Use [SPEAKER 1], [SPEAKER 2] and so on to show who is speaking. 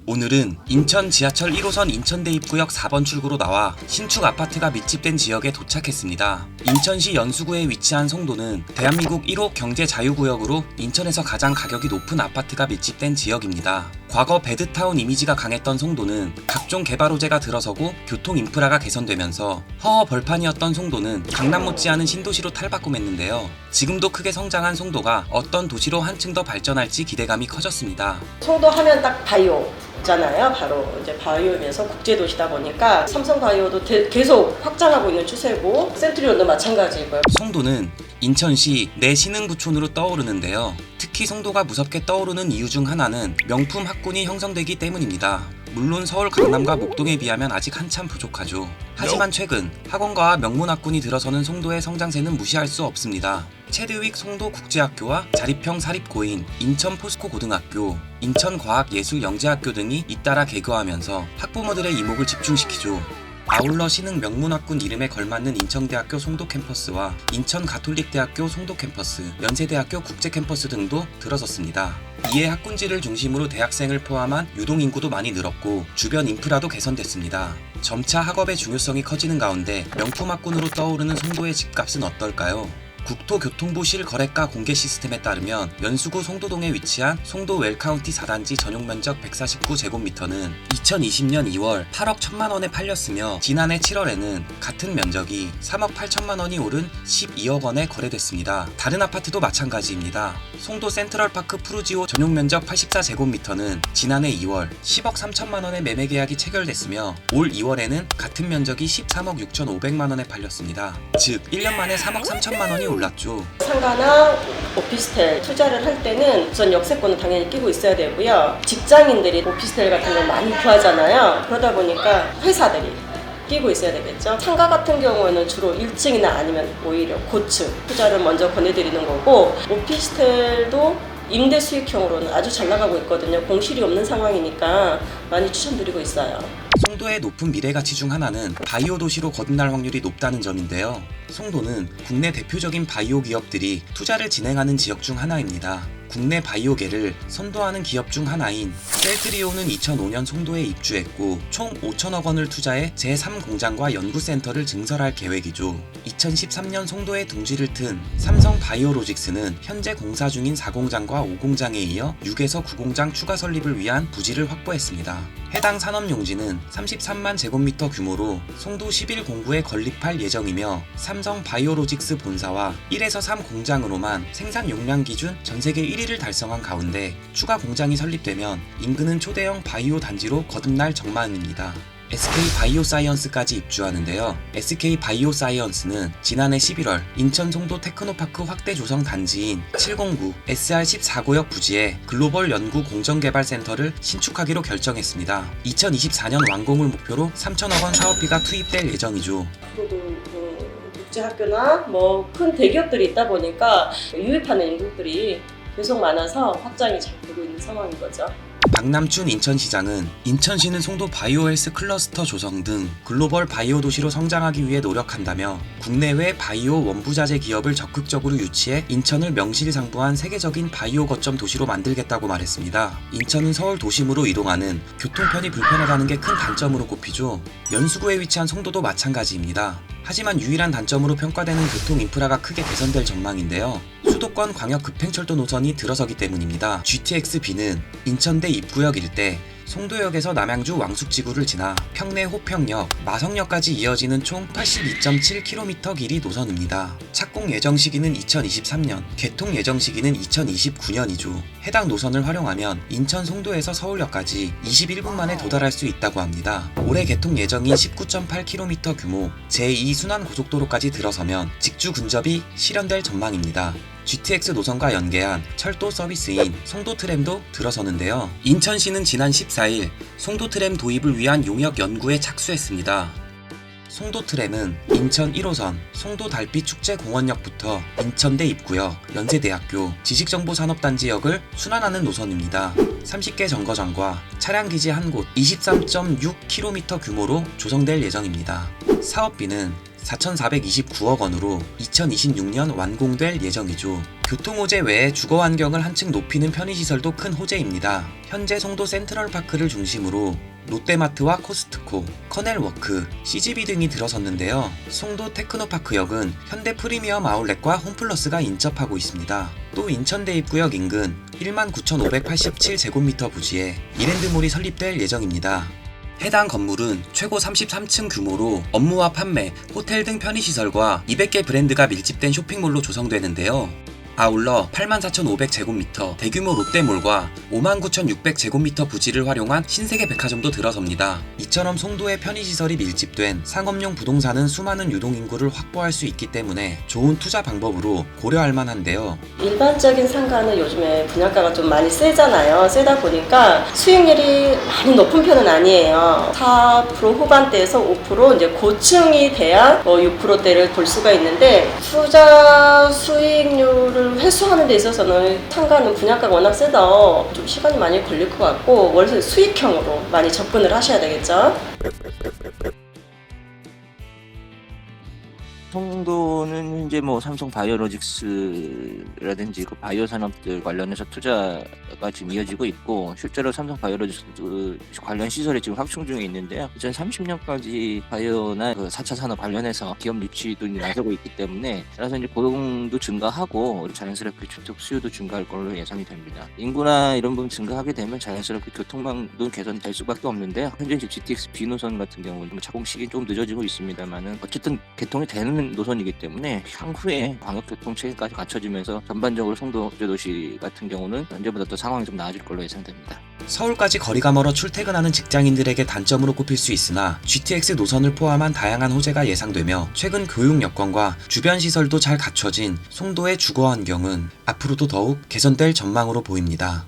[SPEAKER 1] 오늘은 인천 지하철 1호선 인천대입구역 4번 출구로 나와 신축 아파트가 밀집된 지역에 도착했습니다. 인천시 연수구에 위치한 송도는 대한민국 1호 경제자유구역으로 인천에서 가장 가격이 높은 아파트가 밀집된 지역입니다. 과거 배드타운 이미지가 강했던 송도는 각종 개발 호재가 들어서고 교통 인프라가 개선되면서 허허 벌판이었던 송도는 강남 못지않은 신도시로 탈바꿈했는데요. 지금도 크게 성장한 송도가 어떤 도시로 한층 더 발전할지 기대감이 커졌습니다.
[SPEAKER 2] 송도 하면 딱 바이오 잖아요. 바로 이제 바이오면서 국제도시다 보니까 삼성바이오도 계속 확장하고 있는 추세고 센트리온도 마찬가지고요.
[SPEAKER 1] 송도는 인천시 내 신흥부촌으로 떠오르는데요. 특히 송도가 무섭게 떠오르는 이유 중 하나는 명품 학군이 형성되기 때문입니다. 물론 서울 강남과 목동에 비하면 아직 한참 부족하죠. 하지만 최근 학원가와 명문학군이 들어서는 송도의 성장세는 무시할 수 없습니다. 체드윅 송도국제학교와 자립형 사립고인 인천포스코고등학교, 인천과학예술영재학교 등이 잇따라 개교하면서 학부모들의 이목을 집중시키죠. 아울러 신흥 명문학군 이름에 걸맞는 인천대학교 송도 캠퍼스와 인천가톨릭대학교 송도 캠퍼스, 연세대학교 국제 캠퍼스 등도 들어섰습니다. 이에 학군지를 중심으로 대학생을 포함한 유동인구도 많이 늘었고 주변 인프라도 개선됐습니다. 점차 학업의 중요성이 커지는 가운데 명품학군으로 떠오르는 송도의 집값은 어떨까요? 국토교통부 실거래가 공개 시스템에 따르면 연수구 송도동에 위치한 송도 웰카운티 4단지 전용면적 149제곱미터는 2020년 2월 8억 1천만 원에 팔렸으며 지난해 7월에는 같은 면적이 3억 8천만 원이 오른 12억 원에 거래됐습니다. 다른 아파트도 마찬가지입니다. 송도 센트럴파크 푸르지오 전용면적 84제곱미터는 지난해 2월 10억 3천만 원의 매매 계약이 체결됐으며 올 2월에는 같은 면적이 13억 6,500만 원에 팔렸습니다. 즉 1년 만에 3억 3천만 원이 올랐죠.
[SPEAKER 2] 상가나 오피스텔 투자를 할 때는 우선 역세권은 당연히 끼고 있어야 되고요. 직장인들이 오피스텔 같은 걸 많이 구하잖아요. 그러다 보니까 회사들이 끼고 있어야 되겠죠. 상가 같은 경우에는 주로 1층이나 아니면 오히려 고층 투자를 먼저 권해드리는 거고, 오피스텔도 임대 수익형으로는 아주 잘 나가고 있거든요. 공실이 없는 상황이니까 많이 추천드리고 있어요.
[SPEAKER 1] 송도의 높은 미래가치 중 하나는 바이오 도시로 거듭날 확률이 높다는 점인데요. 송도는 국내 대표적인 바이오 기업들이 투자를 진행하는 지역 중 하나입니다. 국내 바이오계를 선도하는 기업 중 하나인 셀트리온은 2005년 송도에 입주했고 총 5천억 원을 투자해 제3공장과 연구센터를 증설할 계획이죠. 2013년 송도에 둥지를 튼 삼성 바이오로직스는 현재 공사 중인 4공장과 5공장에 이어 6에서 9공장 추가 설립을 위한 부지를 확보했습니다. 해당 산업용지는 33만 제곱미터 규모로 송도 11공구에 건립할 예정이며 삼성 바이오로직스 본사와 1에서 3공장으로만 생산 용량 기준 전세계 1위를 달성한 가운데 추가 공장이 설립되면 인근은 초대형 바이오 단지로 거듭날 전망입니다. SK바이오사이언스까지 입주하는데요. SK바이오사이언스는 지난해 11월 인천 송도 테크노파크 확대 조성 단지인 709 SR14구역 부지에 글로벌 연구 공정개발센터를 신축하기로 결정했습니다. 2024년 완공을 목표로 3천억 원 사업비가 투입될 예정이죠.
[SPEAKER 2] 국제학교나 큰 대기업들이 있다 보니까 유입하는 인구들이 계속 많아서 확장이 잘 되고 있는 상황인 거죠.
[SPEAKER 1] 박남춘 인천시장은 인천시는 송도 바이오헬스 클러스터 조성 등 글로벌 바이오 도시로 성장하기 위해 노력한다며 국내외 바이오 원부자재 기업을 적극적으로 유치해 인천을 명실상부한 세계적인 바이오 거점 도시로 만들겠다고 말했습니다. 인천은 서울 도심으로 이동하는 교통편이 불편하다는 게 큰 단점으로 꼽히죠. 연수구에 위치한 송도도 마찬가지입니다. 하지만 유일한 단점으로 평가되는 교통 인프라가 크게 개선될 전망인데요. 수도권 광역 급행철도 노선이 들어서기 때문입니다. GTX-B는 인천대 입구역 일대 송도역에서 남양주 왕숙지구를 지나 평내 호평역, 마성역까지 이어지는 총 82.7km 길이 노선입니다. 착공 예정 시기는 2023년, 개통 예정 시기는 2029년이죠. 해당 노선을 활용하면 인천 송도에서 서울역까지 21분 만에 도달할 수 있다고 합니다. 올해 개통 예정인 19.8km 규모 제2순환고속도로까지 들어서면 직주 근접이 실현될 전망입니다. GTX 노선과 연계한 철도 서비스인 송도트램도 들어서는데요. 인천시는 지난 14일 송도트램 도입을 위한 용역 연구에 착수했습니다. 송도트램은 인천 1호선 송도달빛축제공원역부터 인천대 입구역, 연세대학교, 지식정보산업단지역을 순환하는 노선입니다. 30개 정거장과 차량기지 한 곳 23.6km 규모로 조성될 예정입니다. 사업비는 4,429억 원으로 2026년 완공될 예정이죠. 교통호재 외에 주거 환경을 한층 높이는 편의시설도 큰 호재입니다. 현재 송도 센트럴파크를 중심으로 롯데마트와 코스트코, 커넬워크, CGV 등이 들어섰는데요. 송도 테크노파크역은 현대 프리미엄 아울렛과 홈플러스가 인접하고 있습니다. 또 인천대입구역 인근 19,587제곱미터 부지에 이랜드몰이 설립될 예정입니다. 해당 건물은 최고 33층 규모로 업무와 판매, 호텔 등 편의시설과 200개 브랜드가 밀집된 쇼핑몰로 조성되는데요. 아울러 84,500제곱미터 대규모 롯데몰과 59,600제곱미터 부지를 활용한 신세계 백화점도 들어섭니다. 이처럼 송도의 편의시설이 밀집된 상업용 부동산은 수많은 유동인구를 확보할 수 있기 때문에 좋은 투자 방법으로 고려할 만한데요.
[SPEAKER 2] 일반적인 상가는 요즘에 분양가가 좀 많이 세잖아요. 세다 보니까 수익률이 많이 높은 편은 아니에요. 4% 후반대에서 5% 이제 고층이 돼야 6%대를 볼 수가 있는데 투자 수익률을 회수하는 데 있어서는 상가는 분양가가 워낙 세서 좀 시간이 많이 걸릴 것 같고 월세 수익형으로 많이 접근을 하셔야 되겠죠.
[SPEAKER 3] 송도는 현재 뭐 삼성 바이오로직스라든지 그 바이오 산업들 관련해서 투자가 지금 이어지고 있고, 실제로 삼성 바이오로직스 관련 시설이 지금 확충 중에 있는데요. 2030년까지 바이오나 그 4차 산업 관련해서 기업 유치도 나서고 있기 때문에, 따라서 이제 고용도 증가하고 자연스럽게 주택 수요도 증가할 걸로 예상이 됩니다. 인구나 이런 부분 증가하게 되면 자연스럽게 교통망도 개선될 수밖에 없는데요. 현재 이제 GTX B 노선 같은 경우는 착공 시기 좀 늦어지고 있습니다만은 어쨌든 개통이 되는 노선이기 때문에 향후에 광역교통체계까지 갖춰지면서 전반적으로 송도 도시 같은 경우는 현재보다 또 상황이 좀 나아질 걸로 예상됩니다.
[SPEAKER 1] 서울까지 거리가 멀어 출퇴근하는 직장인들에게 단점으로 꼽힐 수 있으나 GTX 노선을 포함한 다양한 호재가 예상되며 최근 교육 여건과 주변 시설도 잘 갖춰진 송도의 주거 환경은 앞으로도 더욱 개선될 전망으로 보입니다.